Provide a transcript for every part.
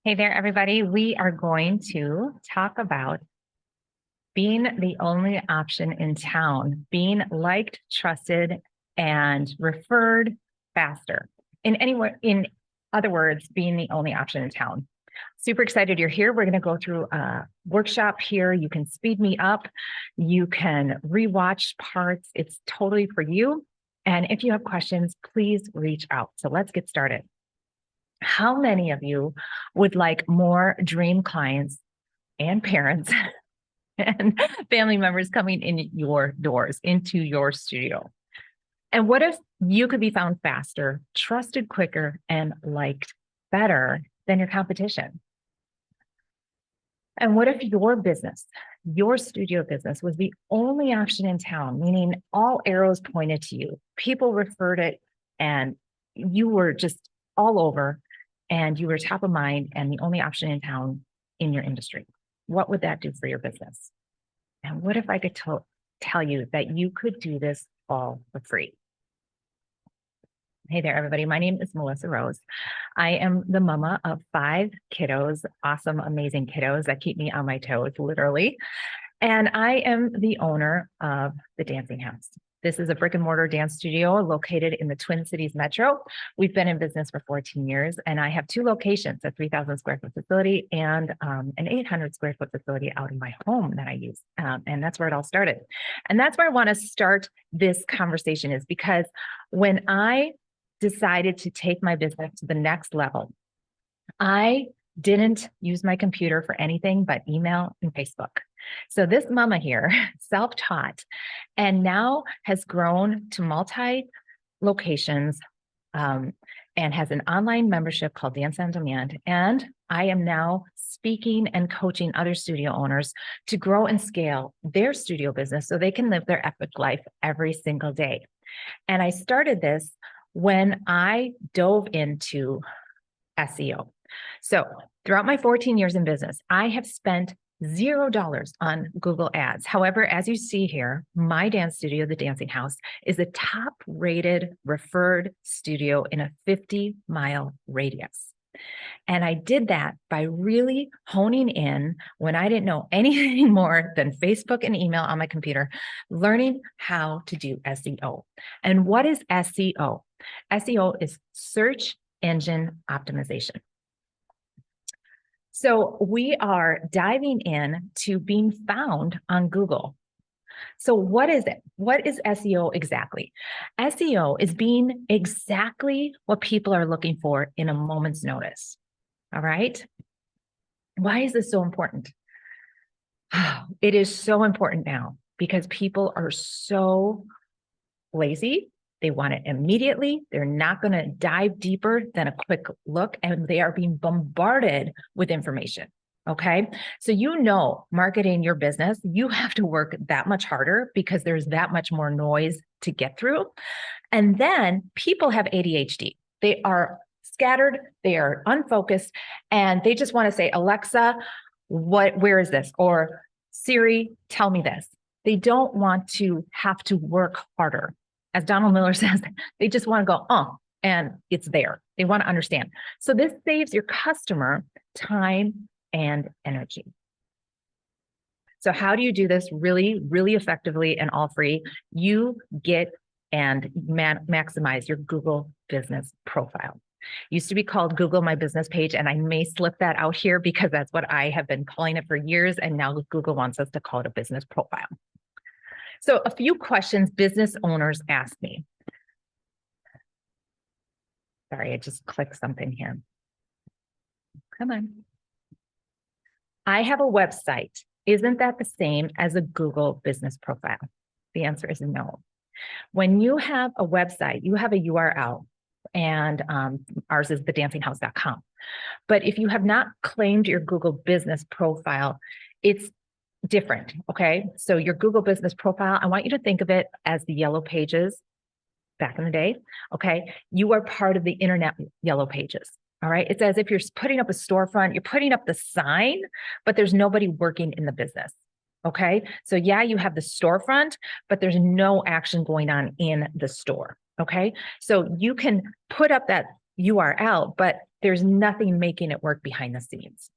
Hey there, everybody. We are going to talk about being the only option in town, being liked, trusted, and referred faster. In other words, being the only option in town. Super excited you're here. We're going to go through a workshop here. You can speed me up. You can rewatch parts. It's totally for you. And if you have questions, please reach out. So let's get started. How many of you would like more dream clients and parents and family members coming in your doors, into your studio? And what if you could be found faster, trusted quicker, and liked better than your competition? And what if your business, your studio business, was the only option in town, meaning all arrows pointed to you, people referred it, and you were just all over, and you were top of mind and the only option in town in your industry? What would that do for your business? And what if I could tell you that you could do this all for free? Hey there, everybody. My name is Melissa Rose. I am the mama of 5 kiddos, awesome, amazing kiddos that keep me on my toes, literally. And I am the owner of the Dancing House. This is a brick and mortar dance studio located in the Twin Cities Metro. We've been in business for 14 years, and I have 2 locations, a 3,000 square foot facility and an 800 square foot facility out in my home that I use. And that's where it all started. And that's where I want to start this conversation, is because when I decided to take my business to the next level, I didn't use my computer for anything but email and Facebook. So this mama here, self-taught, and now has grown to multi-locations and has an online membership called Dance on Demand. And I am now speaking and coaching other studio owners to grow and scale their studio business so they can live their epic life every single day. And I started this when I dove into SEO. So throughout my 14 years in business, I have spent $0 on Google ads. However, as you see here, my dance studio, the Dancing House, is a top rated referred studio in a 50-mile radius. And I did that by really honing in when I didn't know anything more than Facebook and email on my computer, learning how to do SEO. And what is SEO? SEO is search engine optimization. So we are diving in to being found on Google. So what is it? What is SEO exactly? SEO is being exactly what people are looking for in a moment's notice. All right. Why is this so important? It is so important now because people are so lazy. They want it immediately. They're not going to dive deeper than a quick look, and they are being bombarded with information. Okay. So, marketing your business, you have to work that much harder because there's that much more noise to get through. And then people have ADHD. They are scattered, they are unfocused, and they just want to say, Alexa, where is this? Or Siri, tell me this. They don't want to have to work harder. As Donald Miller says, they just want to go, and it's there. They want to understand. So this saves your customer time and energy. So how do you do this really, really effectively and all free? You get and maximize your Google business profile. Used to be called Google My Business Page, and I may slip that out here because that's what I have been calling it for years, and now Google wants us to call it a business profile. So a few questions business owners ask me. Sorry, I just clicked something here. Come on. I have a website. Isn't that the same as a Google business profile? The answer is no. When you have a website, you have a URL, and ours is thedancinghouse.com. But if you have not claimed your Google business profile, it's different, okay? So your Google business profile, I want you to think of it as the yellow pages back in the day, okay? You are part of the internet yellow pages, all right? It's as if you're putting up a storefront, you're putting up the sign, but there's nobody working in the business, okay? So yeah, you have the storefront, but there's no action going on in the store, okay? So you can put up that you are out, but there's nothing making it work behind the scenes.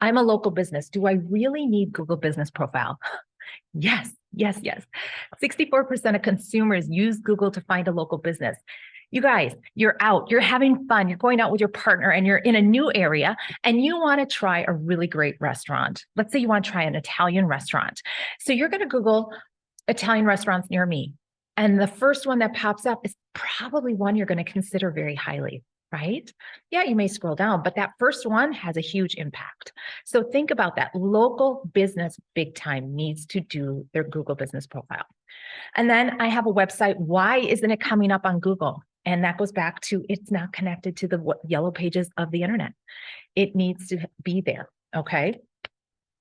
I'm a local business. Do I really need Google Business Profile? Yes, yes, yes. 64% of consumers use Google to find a local business. You guys, you're out, you're having fun, you're going out with your partner and you're in a new area and you want to try a really great restaurant. Let's say you want to try an Italian restaurant. So you're going to Google Italian restaurants near me. And the first one that pops up is probably one you're going to consider very highly, right? Yeah, you may scroll down, but that first one has a huge impact. So think about that. Local business big time needs to do their Google Business Profile. And then I have a website. Why isn't it coming up on Google? And that goes back to it's not connected to the yellow pages of the internet. It needs to be there, okay?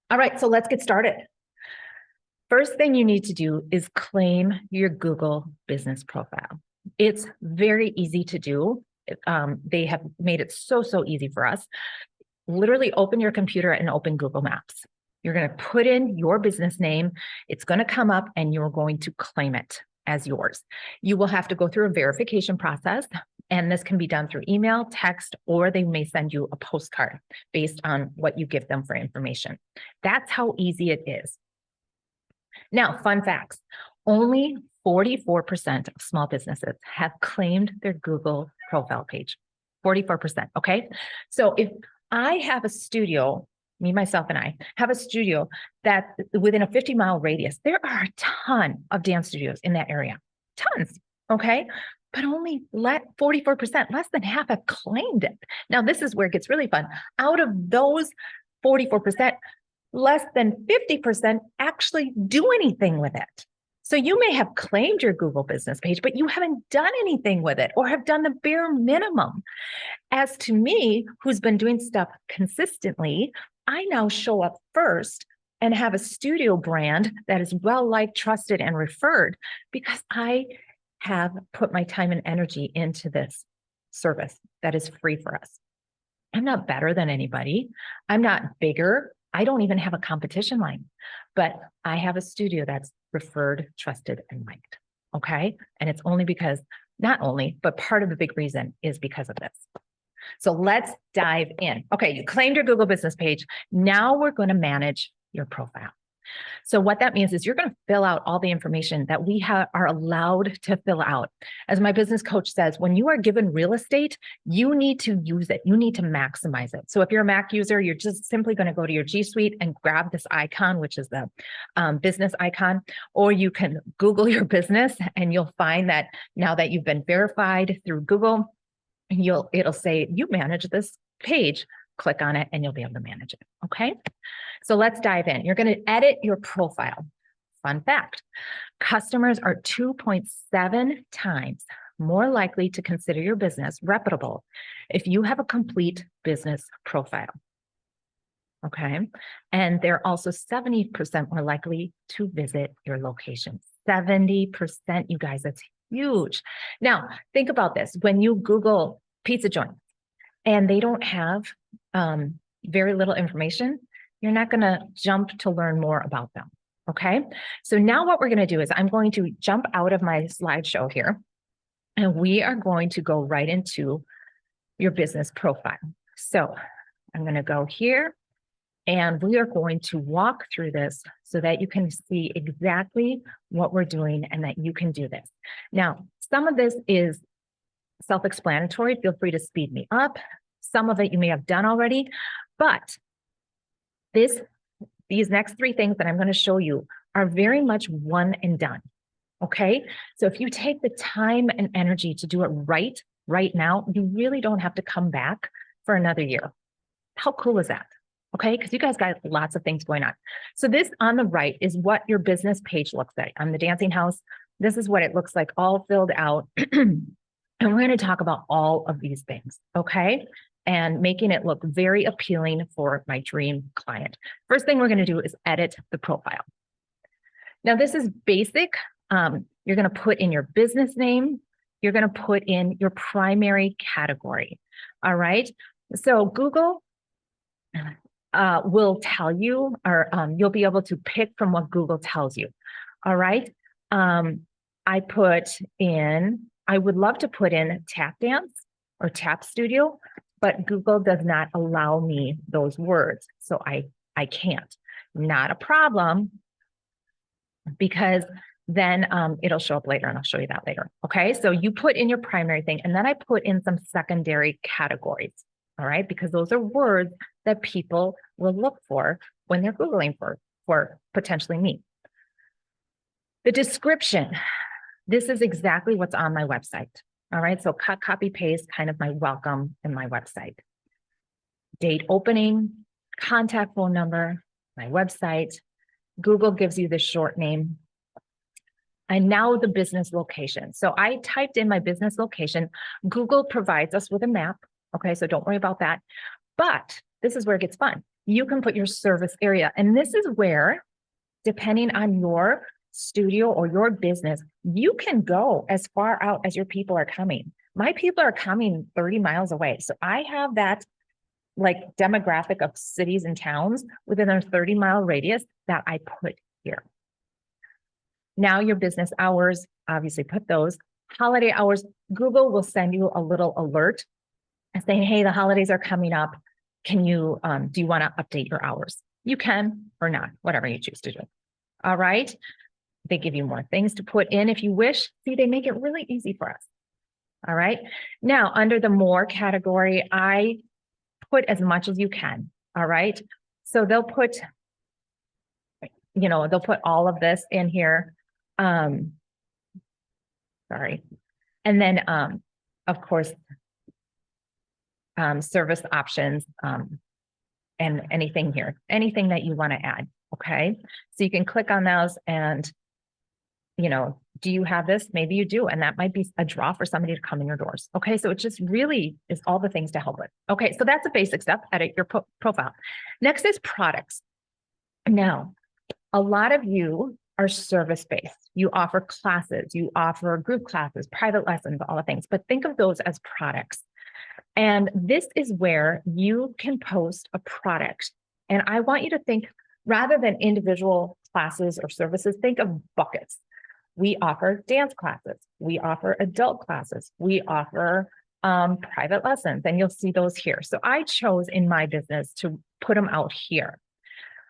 All right, so let's get started. First thing you need to do is claim your Google Business Profile. It's very easy to do. They have made it so easy for us. Literally open your computer and open Google Maps. You're going to put in your business name. It's going to come up and you're going to claim it as yours. You will have to go through a verification process, and this can be done through email, text, or they may send you a postcard based on what you give them for information. That's how easy it is. Now, fun facts. Only 44% of small businesses have claimed their Google profile page. 44%, okay? So if I have a studio, me, myself, and I have a studio that within a 50-mile radius, there are a ton of dance studios in that area, tons, okay? But only 44%, less than half have claimed it. Now, this is where it gets really fun. Out of those 44%, less than 50% actually do anything with it. So you may have claimed your Google business page, but you haven't done anything with it or have done the bare minimum. As to me, who's been doing stuff consistently, I now show up first and have a studio brand that is well-liked, trusted, and referred because I have put my time and energy into this service that is free for us. I'm not better than anybody. I'm not bigger. I don't even have a competition line, but I have a studio that's referred, trusted, and liked. Okay. And it's only because, not only, but part of the big reason is because of this. So let's dive in. Okay. You claimed your Google business page. Now we're going to manage your profile. So what that means is you're going to fill out all the information that we are allowed to fill out. As my business coach says, when you are given real estate, you need to use it. You need to maximize it. So if you're a Mac user, you're just simply going to go to your G Suite and grab this icon, which is the business icon, or you can Google your business and you'll find that now that you've been verified through Google, it'll say you manage this page. Click on it and you'll be able to manage it. Okay. So let's dive in. You're going to edit your profile. Fun fact, customers are 2.7 times more likely to consider your business reputable if you have a complete business profile. Okay. And they're also 70% more likely to visit your location. 70%, you guys, that's huge. Now, think about this. When you Google pizza joint and they don't have very little information, you're not going to jump to learn more about them. Okay. So now what we're going to do is I'm going to jump out of my slideshow here and we are going to go right into your business profile. So I'm going to go here and we are going to walk through this so that you can see exactly what we're doing and that you can do this. Now, some of this is self-explanatory. Feel free to speed me up. Some of it you may have done already, but these next three things that I'm going to show you are very much one and done. Okay. So if you take the time and energy to do it right now, you really don't have to come back for another year. How cool is that? Okay. Because you guys got lots of things going on. So this on the right is what your business page looks like. On the Dancing House, this is what it looks like all filled out. And we're going to talk about all of these things. Okay. And making it look very appealing for my dream client. First thing we're going to do is edit the profile. Now, this is basic. You're going to put in your business name. You're going to put in your primary category. All right. So Google will tell you, or you'll be able to pick from what Google tells you. All right. I would love to put in tap dance. or tap studio, but Google does not allow me those words. So I can't. Not a problem, because then it'll show up later, and I'll show you that later. Okay, so you put in your primary thing, and then I put in some secondary categories. All right, because those are words that people will look for when they're Googling for potentially me. The description. This is exactly what's on my website. All right, so cut, copy, paste, kind of my welcome in my website. Date opening, contact phone number, my website. Google gives you the short name. And now the business location. So I typed in my business location. Google provides us with a map. Okay, so don't worry about that. But this is where it gets fun. You can put your service area. And this is where, depending on your studio or your business, you can go as far out as your people are coming. My people are coming 30 miles away. So I have that like demographic of cities and towns within a 30-mile radius that I put here. Now your business hours, obviously put those. Holiday hours, Google will send you a little alert saying, hey, the holidays are coming up. Can you, do you want to update your hours? You can or not, whatever you choose to do. All right. They give you more things to put in if you wish. See, they make it really easy for us. All right. Now, under the more category, I put as much as you can. All right. So they'll put, they'll put all of this in here. Sorry. And then, of course, service options, and anything here, anything that you want to add. Okay. So you can click on those and, do you have this? Maybe you do. And that might be a draw for somebody to come in your doors. Okay. So it just really is all the things to help with. Okay. So that's a basic step. Edit your profile. Next is products. Now, a lot of you are service-based. You offer classes, you offer group classes, private lessons, all the things, but think of those as products. And this is where you can post a product. And I want you to think, rather than individual classes or services, think of buckets. We offer dance classes. We offer adult classes. We offer private lessons, and you'll see those here. So I chose in my business to put them out here.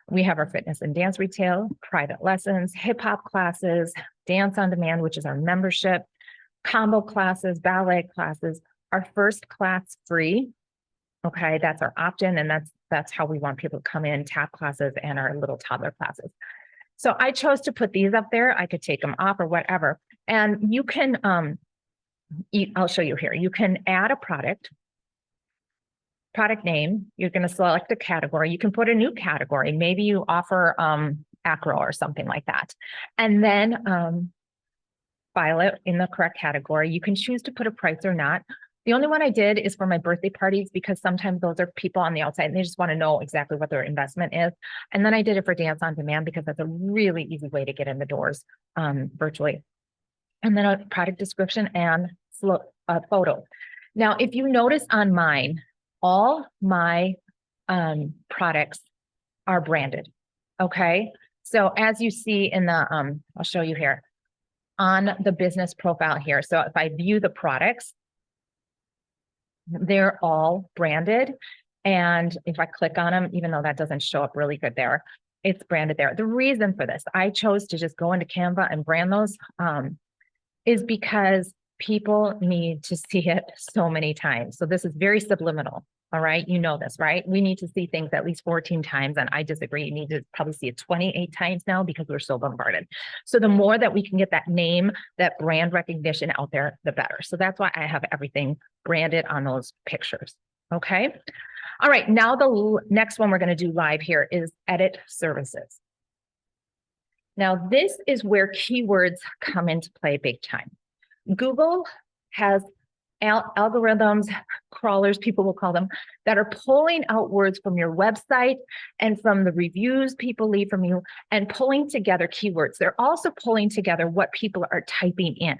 We have our fitness and dance retail, private lessons, hip hop classes, dance on demand, which is our membership, combo classes, ballet classes, our first class free. Okay, that's our opt-in, and that's how we want people to come in, tap classes and our little toddler classes. So I chose to put these up there. I could take them off or whatever. And you can, I'll show you here. You can add a product name. You're going to select a category. You can put a new category. Maybe you offer acro or something like that. And then file it in the correct category. You can choose to put a price or not. The only one I did is for my birthday parties, because sometimes those are people on the outside and they just want to know exactly what their investment is. And then I did it for dance on demand because that's a really easy way to get in the doors virtually. And then a product description and a photo. Now, if you notice on mine, all my products are branded. Okay. So as you see in the, I'll show you here on the business profile here. So if I view the products, they're all branded. And if I click on them, even though that doesn't show up really good there, it's branded there. The reason for this, I chose to just go into Canva and brand those is because people need to see it so many times. So this is very subliminal. All right. You know this, right? We need to see things at least 14 times. And I disagree. You need to probably see it 28 times now because we're so bombarded. So the more that we can get that name, that brand recognition out there, the better. So that's why I have everything branded on those pictures. Okay. All right. Now the next one we're going to do live here is edit services. Now this is where keywords come into play big time. Google has algorithms, crawlers, people will call them, that are pulling out words from your website and from the reviews people leave from you and pulling together keywords. They're also pulling together what people are typing in.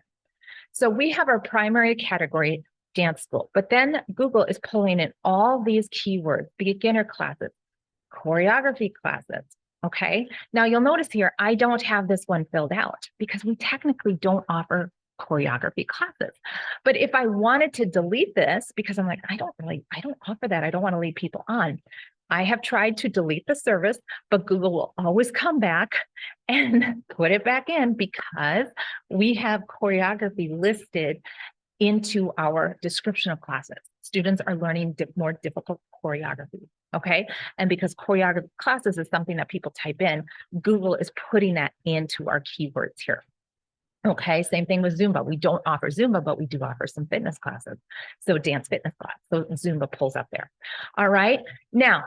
So we have our primary category, dance school, but then Google is pulling in all these keywords, beginner classes, choreography classes. Okay. Now you'll notice here, I don't have this one filled out because we technically don't offer choreography classes. But if I wanted to delete this because I'm like, I don't offer that. I don't want to lead people on. I have tried to delete the service, but Google will always come back and put it back in because we have choreography listed into our description of classes. Students are learning more difficult choreography, okay? And because choreography classes is something that people type in, Google is putting that into our keywords here. Okay, same thing with Zumba. We don't offer Zumba, but we do offer some fitness classes. So dance fitness class, so Zumba pulls up there. All right, now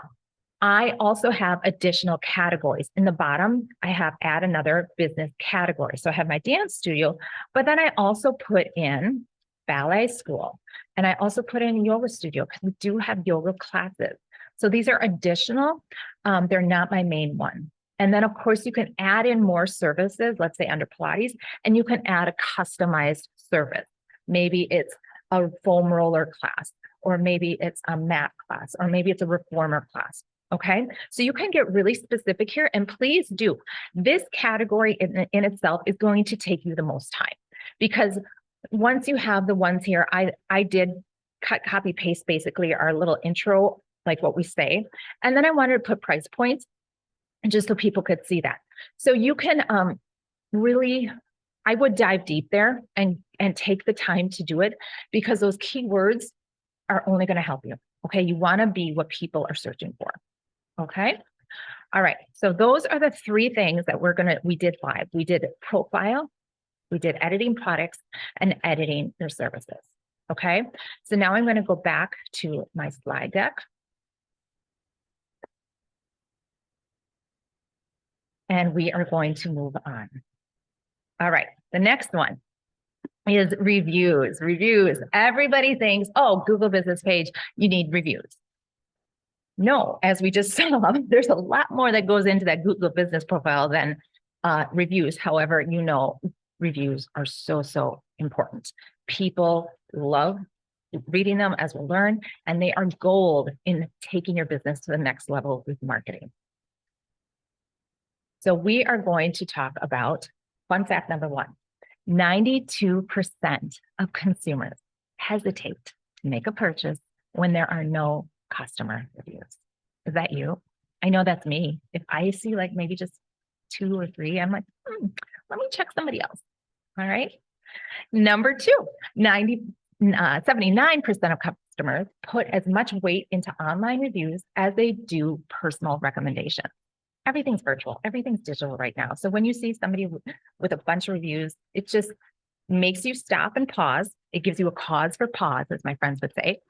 I also have additional categories. In the bottom, I have add another business category. So I have my dance studio, but then I also put in ballet school, and I also put in yoga studio because we do have yoga classes. So these are additional, they're not my main one. And then of course you can add in more services, let's say under Pilates, and you can add a customized service. Maybe it's a foam roller class, or maybe it's a mat class, or maybe it's a reformer class. Okay, so you can get really specific here, and please do. This category in itself is going to take you the most time, because once you have the ones here, I did copy paste basically our little intro, like what we say. And then I wanted to put price points just so people could see that. So you can really, I would dive deep there and take the time to do it, because those keywords are only going to help you. Okay, you want to be what people are searching for. Okay. All right. So those are the three things that we did live. We did profile, we did editing products, and editing your services. Okay. So now I'm going to go back to my slide deck. And we are going to move on. All right. The next one is reviews. Reviews. Everybody thinks, oh, Google business page, you need reviews. No, as we just saw, there's a lot more that goes into that Google business profile than reviews. However, you know, reviews are so important. People love reading them, as we'll learn, and they are gold in taking your business to the next level with marketing. So we are going to talk about fun fact number one. 92% of consumers hesitate to make a purchase when there are no customer reviews. Is that you? I know that's me. If I see like maybe just 2 or 3, I'm like, let me check somebody else. All right. Number two, 79% of customers put as much weight into online reviews as they do personal recommendations. Everything's virtual. Everything's digital right now. So when you see somebody with a bunch of reviews, it just makes you stop and pause. It gives you a cause for pause, as my friends would say.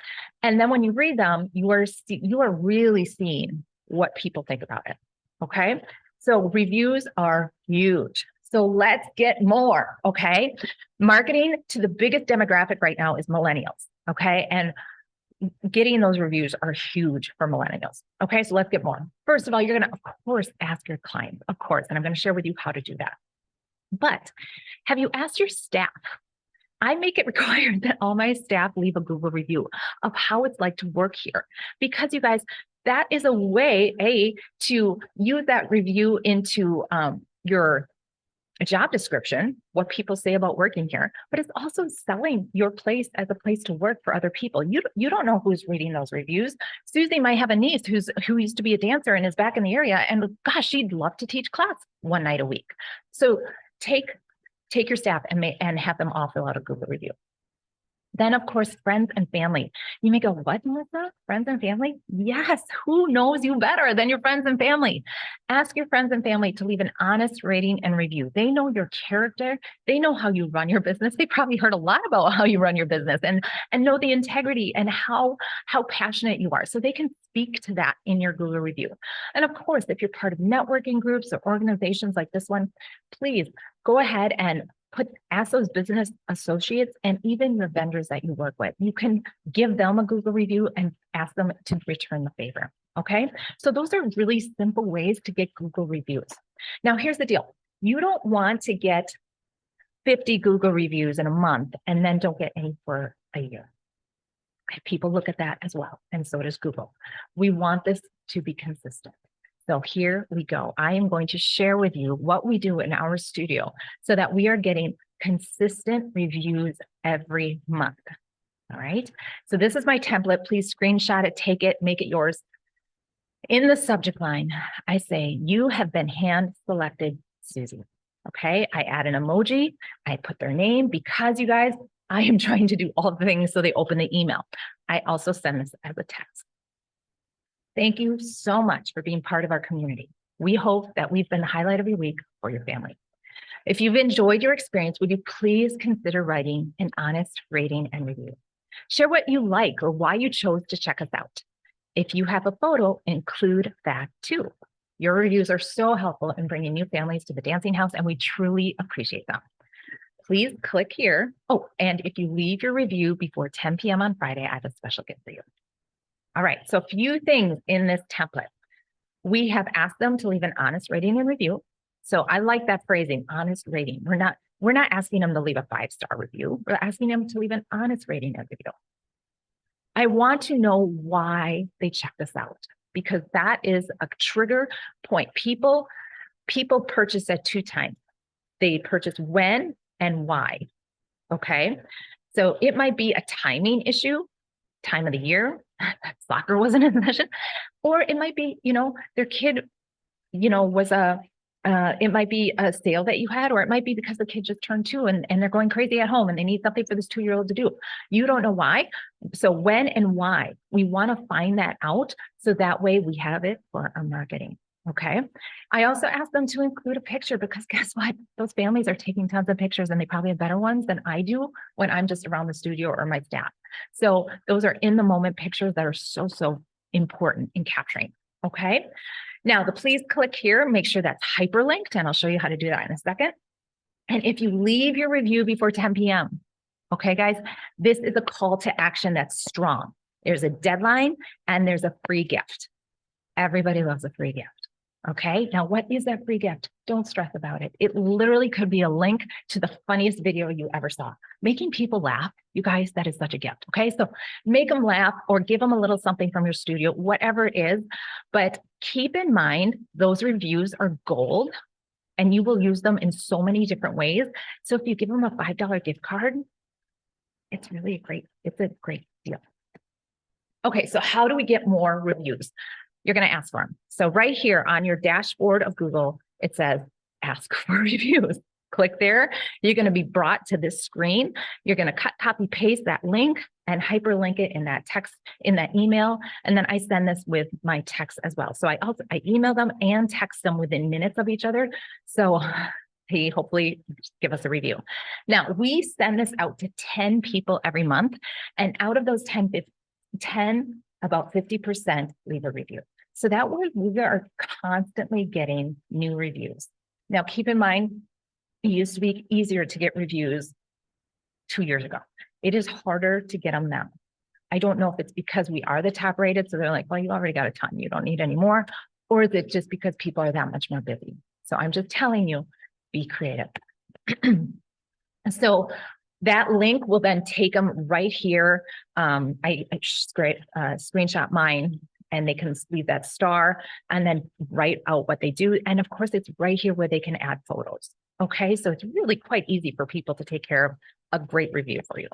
And then when you read them, you are really seeing what people think about it. Okay. So reviews are huge. So let's get more. Okay. Marketing to the biggest demographic right now is millennials. Okay. And getting those reviews are huge for millennials. Okay. So let's get more. First of all, you're going to, of course, ask your clients, of course, and I'm going to share with you how to do that. But have you asked your staff? I make it required that all my staff leave a Google review of how it's like to work here, because you guys, that is a way, to use that review into your job description, what people say about working here, but it's also selling your place as a place to work for other people. You don't know who's reading those reviews. Susie might have a niece who used to be a dancer and is back in the area, and gosh, she'd love to teach class one night a week. So take your staff and have them all fill out a Google review. Then, of course, friends and family. You may go, what, Melissa? Friends and family? Yes, who knows you better than your friends and family? Ask your friends and family to leave an honest rating and review. They know your character. They know how you run your business. They probably heard a lot about how you run your business and know the integrity and how passionate you are. So they can speak to that in your Google review. And of course, if you're part of networking groups or organizations like this one, please go ahead and ask those business associates and even your vendors that you work with. You can give them a Google review and ask them to return the favor. Okay. So those are really simple ways to get Google reviews. Now, here's the deal. You don't want to get 50 Google reviews in a month and then don't get any for a year. Okay. People look at that as well. And so does Google. We want this to be consistent. So here we go. I am going to share with you what we do in our studio so that we are getting consistent reviews every month. All right. So this is my template. Please screenshot it, take it, make it yours. In the subject line, I say, you have been hand selected, Susie. Okay. I add an emoji. I put their name because you guys, I am trying to do all the things so they open the email. I also send this as a text. Thank you so much for being part of our community. We hope that we've been the highlight of your week for your family. If you've enjoyed your experience, would you please consider writing an honest rating and review? Share what you like or why you chose to check us out. If you have a photo, include that too. Your reviews are so helpful in bringing new families to the Dancing House, and we truly appreciate them. Please click here. Oh, and if you leave your review before 10 p.m. on Friday, I have a special gift for you. All right, so a few things in this template. We have asked them to leave an honest rating and review. So I like that phrasing, honest rating. We're not asking them to leave a 5-star review. We're asking them to leave an honest rating and review. I want to know why they checked us out, because that is a trigger point. People purchase at 2 times. They purchase when and why. Okay. So it might be a timing issue, time of the year, soccer wasn't in session, or it might be, their kid, was it might be a sale that you had, or it might be because the kid just turned 2 and they're going crazy at home and they need something for this 2-year-old to do. You don't know why. So when and why, we want to find that out. So that way we have it for our marketing. Okay. I also asked them to include a picture because guess what? Those families are taking tons of pictures and they probably have better ones than I do when I'm just around the studio or my staff. So those are in the moment pictures that are so, so important in capturing. Okay. Now the please click here, make sure that's hyperlinked, and I'll show you how to do that in a second. And if you leave your review before 10 p.m., okay, guys, this is a call to action that's strong. There's a deadline and there's a free gift. Everybody loves a free gift. Okay, now what is that free gift? Don't stress about it. It literally could be a link to the funniest video you ever saw. Making people laugh, you guys, that is such a gift. Okay, so make them laugh or give them a little something from your studio, whatever it is. But keep in mind, those reviews are gold and you will use them in so many different ways. So if you give them a $5 gift card, it's a great deal. Okay, so how do we get more reviews? You're going to ask for them. So right here on your dashboard of Google, it says ask for reviews. Click there. You're going to be brought to this screen. You're going to cut, copy, paste that link and hyperlink it in that text, in that email. And then I send this with my text as well. So I email them and text them within minutes of each other. So they hopefully give us a review. Now we send this out to 10 people every month. And out of those 10, about 50% leave a review. So that way we are constantly getting new reviews. Now, keep in mind, it used to be easier to get reviews 2 years ago. It is harder to get them now. I don't know if it's because we are the top rated, so they're like, well, you already got a ton, you don't need any more, or is it just because people are that much more busy? So I'm just telling you, be creative. So that link will then take them right here. I screenshot mine and they can leave that star and then write out what they do. And of course, it's right here where they can add photos. Okay, so it's really quite easy for people to take care of a great review for you.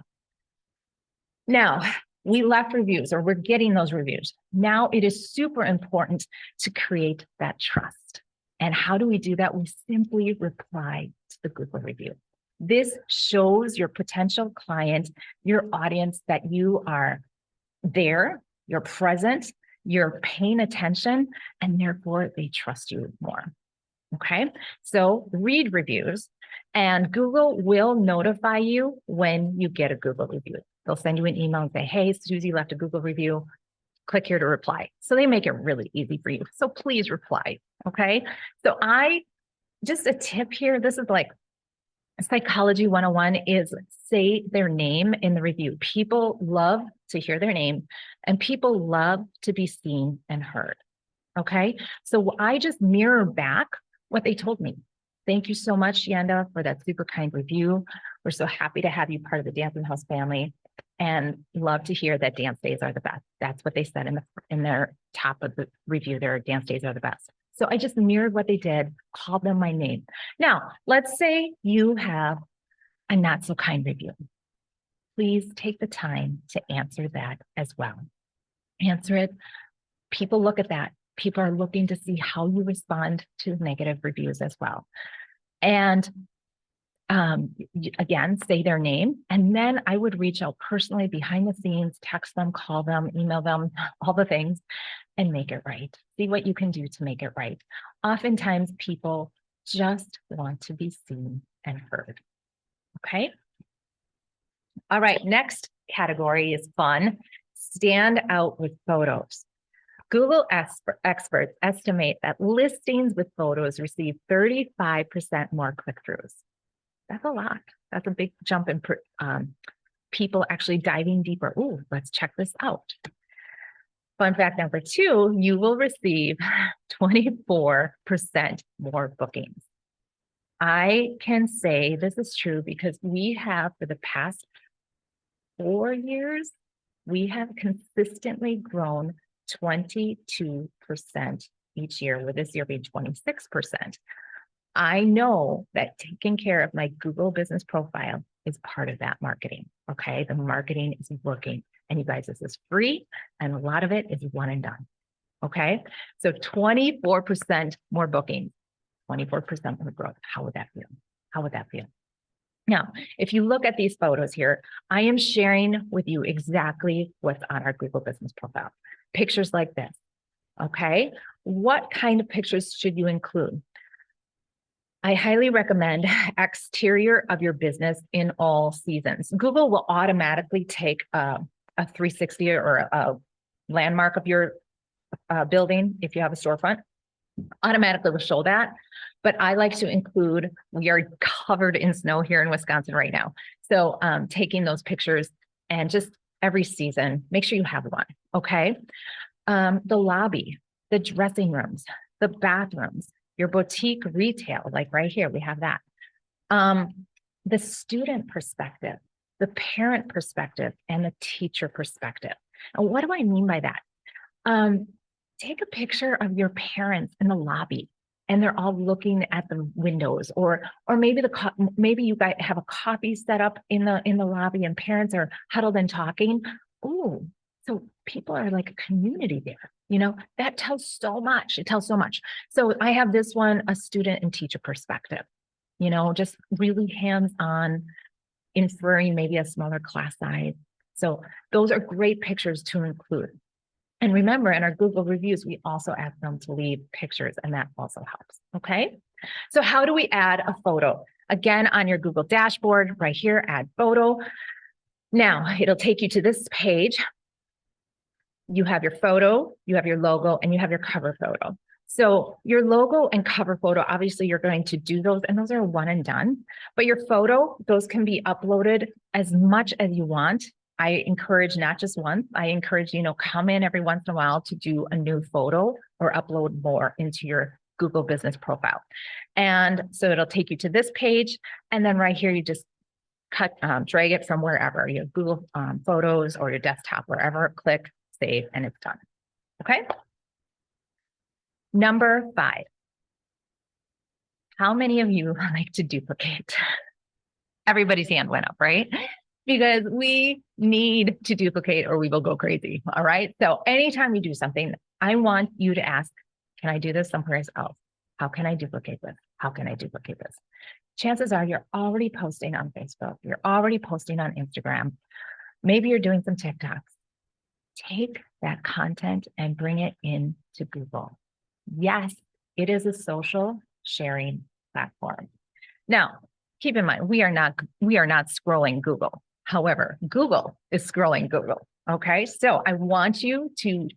Now, we left reviews or we're getting those reviews. Now it is super important to create that trust. And how do we do that? We simply reply to the Google review. This shows your potential client, your audience, that you are there, you're present, you're paying attention, and therefore they trust you more. Okay, so read reviews and Google will notify you when you get a Google review. They'll send you an email and say, hey, Susie left a Google review. Click here to reply. So they make it really easy for you. So please reply. Okay, so just a tip here. This is like Psychology 101 is say their name in the review. People love to hear their name and people love to be seen and heard. Okay, so I just mirror back what they told me. Thank you so much, Yenda, for that super kind review. We're so happy to have you part of the Dancing House family and love to hear that dance days are the best. That's what they said in their top of the review. Their dance days are the best. So I just mirrored what they did, called them my name. Now, let's say you have a not so kind review? Please take the time to answer that as well. Answer it. People look at that. People are looking to see how you respond to negative reviews as well. And again, say their name, and then I would reach out personally behind the scenes, text them, call them, email them, all the things, and make it right. See what you can do to make it right. Oftentimes people just want to be seen and heard. Okay. All right. Next category is fun. Stand out with photos. Google experts estimate that listings with photos receive 35% more click-throughs. That's a lot. That's a big jump in people actually diving deeper. Ooh, let's check this out. Fun fact number 2, you will receive 24% more bookings. I can say this is true because we have, for the past 4 years, we have consistently grown 22% each year, with this year being 26%. I know that taking care of my Google business profile is part of that marketing. Okay. The marketing is working. And you guys, this is free. And a lot of it is one and done. Okay. So 24% more bookings, 24% more growth. How would that feel? How would that feel? Now, if you look at these photos here, I am sharing with you exactly what's on our Google business profile. Pictures like this. Okay. What kind of pictures should you include? I highly recommend exterior of your business in all seasons. Google will automatically take a 360 or a landmark of your building. If you have a storefront, automatically will show that. But I like to include, we are covered in snow here in Wisconsin right now. So taking those pictures and just every season, make sure you have one, okay? The lobby, the dressing rooms, the bathrooms, your boutique retail, like right here, we have that. The student perspective, the parent perspective, and the teacher perspective. And what do I mean by that? Take a picture of your parents in the lobby and they're all looking at the windows, or maybe maybe you guys have a coffee set up in the lobby and parents are huddled and talking. Ooh, so people are like a community there. You know, that tells so much. It tells so much. So I have this one, a student and teacher perspective, you know, just really hands-on, inferring maybe a smaller class size. So those are great pictures to include. And remember, in our Google reviews, we also ask them to leave pictures, and that also helps. Okay. So how do we add a photo? Again, on your Google dashboard right here, add photo. Now it'll take you to this page. You have your photo, you have your logo, and you have your cover photo. So your logo and cover photo, obviously you're going to do those, and those are one and done. But your photo, those can be uploaded as much as you want. I encourage not just once. I encourage, you know, come in every once in a while to do a new photo or upload more into your Google business profile. And so it'll take you to this page. And then right here, you just drag it from wherever, your Google Photos or your desktop, wherever, click, save, and it's done. Okay. Number 5. How many of you like to duplicate? Everybody's hand went up, right? Because we need to duplicate or we will go crazy. All right. So anytime you do something, I want you to ask, can I do this somewhere else? How can I duplicate this? How can I duplicate this? Chances are you're already posting on Facebook. You're already posting on Instagram. Maybe you're doing some TikToks. Take that content and bring it into Google. Yes, it is a social sharing platform. Now, keep in mind, we are not scrolling Google. However, Google is scrolling Google. Okay, so I want you to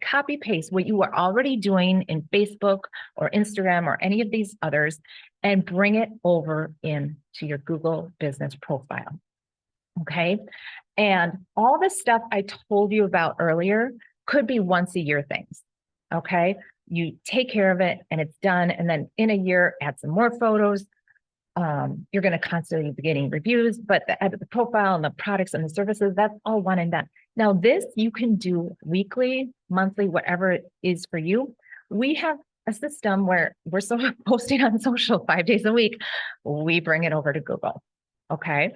copy paste what you are already doing in Facebook or Instagram or any of these others and bring it over into your Google business profile. Okay, and all the stuff I told you about earlier could be once a year things. Okay, you take care of it and it's done. And then in a year, add some more photos. You're going to constantly be getting reviews, but the profile and the products and the services, that's all one and done. Now this you can do weekly, monthly, whatever it is for you. We have a system where we're posting on social 5 days a week. We bring it over to Google. Okay.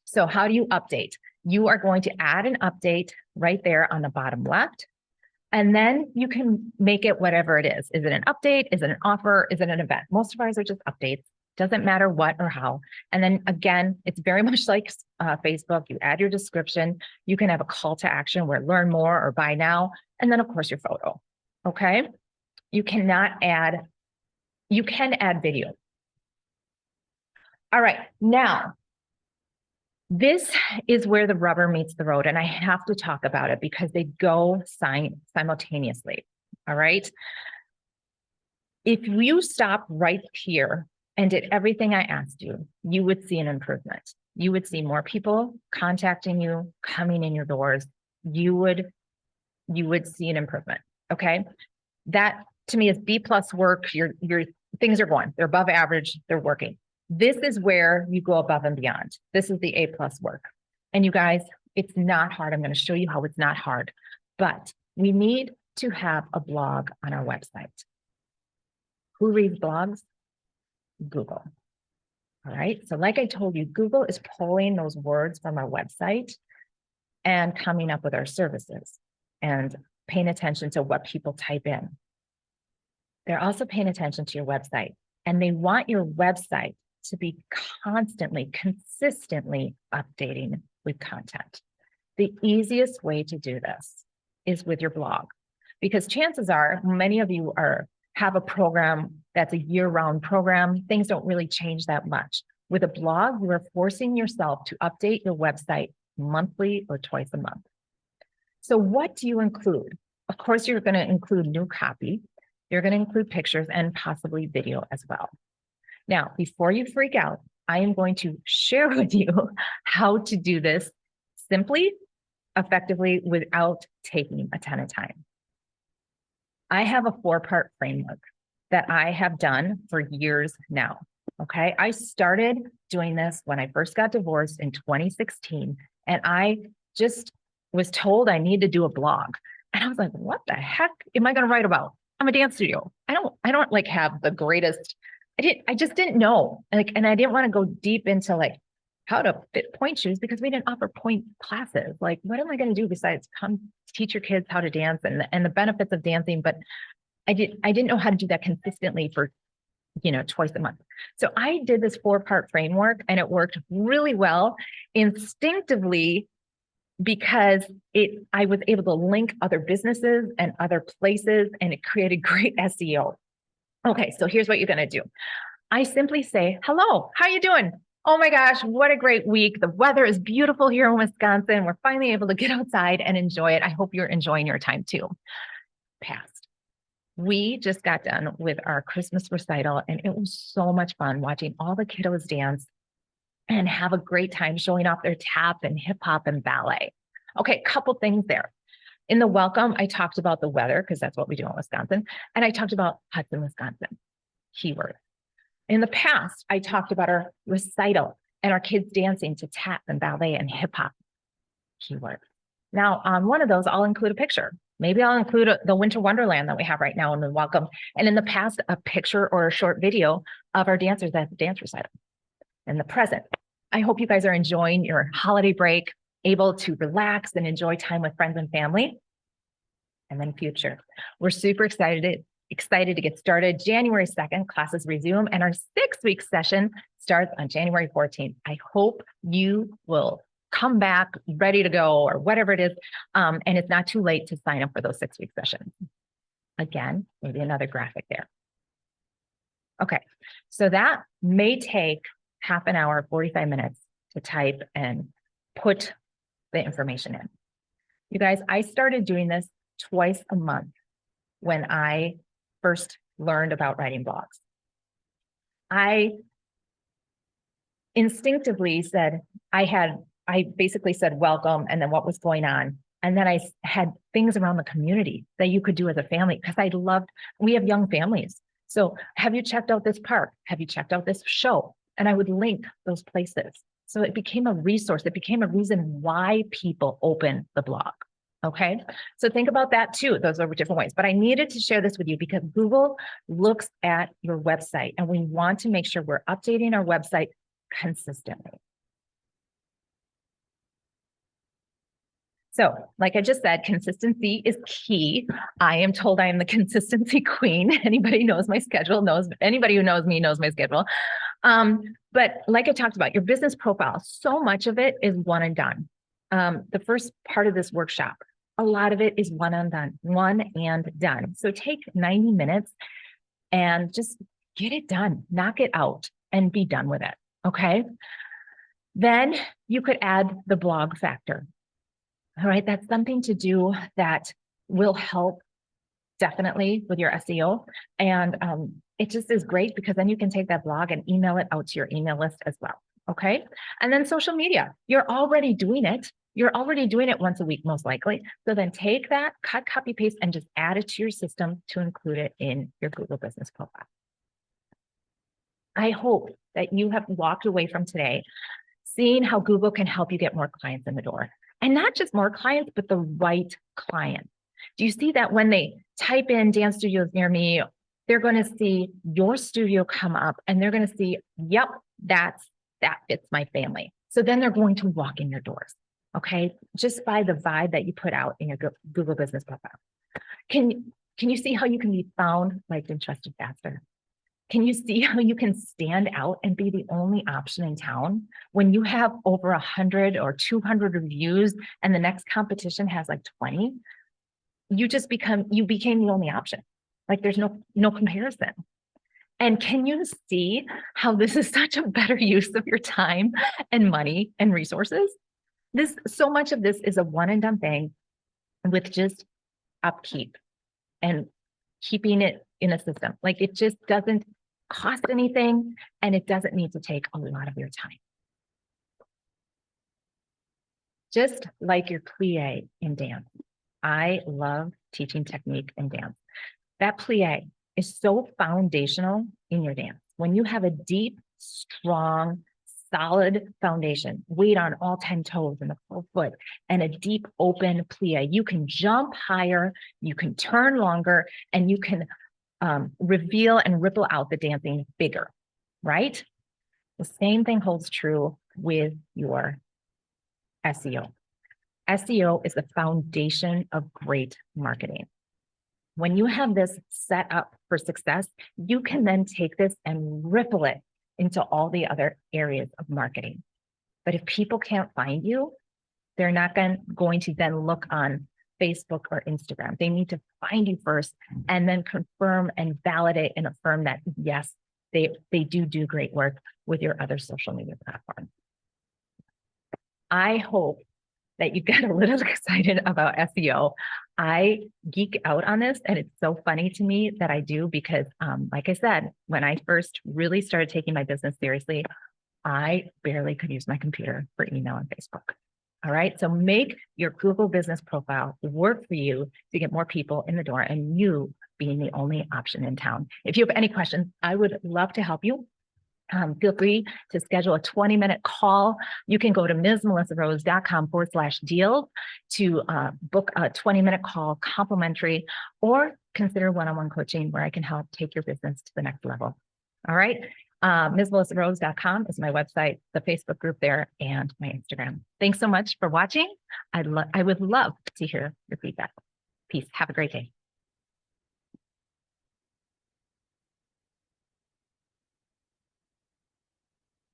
So how do you update? You are going to add an update right there on the bottom left. And then you can make it whatever it is. Is it an update? Is it an offer? Is it an event? Most of ours are just updates. Doesn't matter what or how. And then again, it's very much like Facebook. You add your description. You can have a call to action where learn more or buy now. And then of course your photo. Okay. You can add video. All right. Now, this is where the rubber meets the road, and I have to talk about it because they go simultaneously. All right. If you stop right here and did everything I asked you, you would see an improvement. You would see more people contacting you, coming in your doors. You would see an improvement. Okay. That to me is B+ work. Your things are going, they're above average, they're working. This is where you go above and beyond. This is the A+ work. And you guys, it's not hard. I'm going to show you how it's not hard, but we need to have a blog on our website. Who reads blogs? Google. All right. So like I told you, Google is pulling those words from our website and coming up with our services and paying attention to what people type in. They're also paying attention to your website, and they want your website to be constantly, consistently updating with content. The easiest way to do this is with your blog, because chances are many of you have a program that's a year-round program. Things don't really change that much. With a blog, you are forcing yourself to update your website monthly or twice a month. So what do you include? Of course, you're going to include new copy. You're going to include pictures and possibly video as well. Now, before you freak out, I am going to share with you how to do this simply, effectively, without taking a ton of time. I have a 4-part framework that I have done for years now. Okay. I started doing this when I first got divorced in 2016, and I just was told I need to do a blog. And I was like, what the heck am I going to write about? I'm a dance studio. I don't like have the greatest, I just didn't know. And I didn't want to go deep into like how to fit point shoes because we didn't offer point classes. Like, what am I going to do besides come teach your kids how to dance and the benefits of dancing? But I didn't know how to do that consistently for, twice a month. So I did this 4-part framework, and it worked really well instinctively because I was able to link other businesses and other places, and it created great SEO. Okay, so here's what you're going to do. I simply say, hello, how you doing? Oh my gosh, what a great week. The weather is beautiful here in Wisconsin. We're finally able to get outside and enjoy it. I hope you're enjoying your time too. Past. We just got done with our Christmas recital, and it was so much fun watching all the kiddos dance and have a great time showing off their tap and hip hop and ballet. Okay, couple things there. In the welcome, I talked about the weather because that's what we do in Wisconsin. And I talked about Hudson, Wisconsin, keyword. In the past, I talked about our recital and our kids dancing to tap and ballet and hip hop, keyword. Now, on one of those, I'll include a picture. Maybe I'll include the Winter Wonderland that we have right now in the welcome. And in the past, a picture or a short video of our dancers at the dance recital. In the present, I hope you guys are enjoying your holiday break, able to relax and enjoy time with friends and family. And then future, we're super excited to get started. January 2nd, classes resume, and our 6-week session starts on January 14th. I hope you will come back ready to go or whatever it is. And it's not too late to sign up for those 6-week sessions. Again, maybe another graphic there. Okay, so that may take half an hour, 45 minutes to type and put the information in. You guys, I started doing this twice a month when I first learned about writing blogs. I instinctively said, I basically said welcome and then what was going on. And then I had things around the community that you could do as a family because we have young families. So have you checked out this park? Have you checked out this show? And I would link those places. So it became a resource. It became a reason why people open the blog. Okay. So think about that too. Those are different ways, but I needed to share this with you because Google looks at your website and we want to make sure we're updating our website consistently. So, like I just said, consistency is key. I am told I am the consistency queen. Anybody knows my schedule knows, anybody who knows me knows my schedule. But like I talked about, your business profile, so much of it is one and done. The first part of this workshop, a lot of it is one and done. So take 90 minutes and just get it done, knock it out and be done with it. Okay. Then you could add the blog factor. All right. That's something to do that will help definitely with your SEO. And it just is great because then you can take that blog and email it out to your email list as well. Okay. And then social media, you're already doing it. You're already doing it once a week, most likely. So then take that, cut, copy, paste, and just add it to your system to include it in your Google business profile. I hope that you have walked away from today seeing how Google can help you get more clients in the door. And not just more clients, but the right client. Do you see that when they type in dance studios near me, they're going to see your studio come up and they're going to see, yep, that fits my family. So then they're going to walk in your doors. Okay. Just by the vibe that you put out in your Google business profile. Can you see how you can be found, liked, and trusted faster? Can you see how you can stand out and be the only option in town when you have over 100 or 200 reviews and the next competition has like 20? You became the only option. Like there's no comparison. And can you see how this is such a better use of your time and money and resources? So much of this is a one and done thing with just upkeep and keeping it in a system. Like it just doesn't cost anything and it doesn't need to take a lot of your time. Just like your plie in dance. I love teaching technique in dance. That plie is so foundational in your dance. When you have a deep, strong, solid foundation, weight on all 10 toes and the full foot, and a deep open plie, you can jump higher, you can turn longer, and you can reveal and ripple out the dancing bigger, right? The same thing holds true with your SEO. SEO is the foundation of great marketing. When you have this set up for success, you can then take this and ripple it into all the other areas of marketing. But if people can't find you, they're not going to then look on Facebook or Instagram. They need to find you first and then confirm and validate and affirm that, yes, they do great work with your other social media platforms. I hope that you get a little excited about SEO. I geek out on this and it's so funny to me that I do because like I said, when I first really started taking my business seriously, I barely could use my computer for email and Facebook. All right. So make your Google business profile work for you to get more people in the door and you being the only option in town. If you have any questions, I would love to help you. Feel free to schedule a 20-minute call. You can go to msmelissarose.com/deal to book a 20-minute call complimentary or consider one-on-one coaching where I can help take your business to the next level. All right. msmelissarose.com is my website, the Facebook group there, and my Instagram. Thanks so much for watching. I would love to hear your feedback. Peace. Have a great day.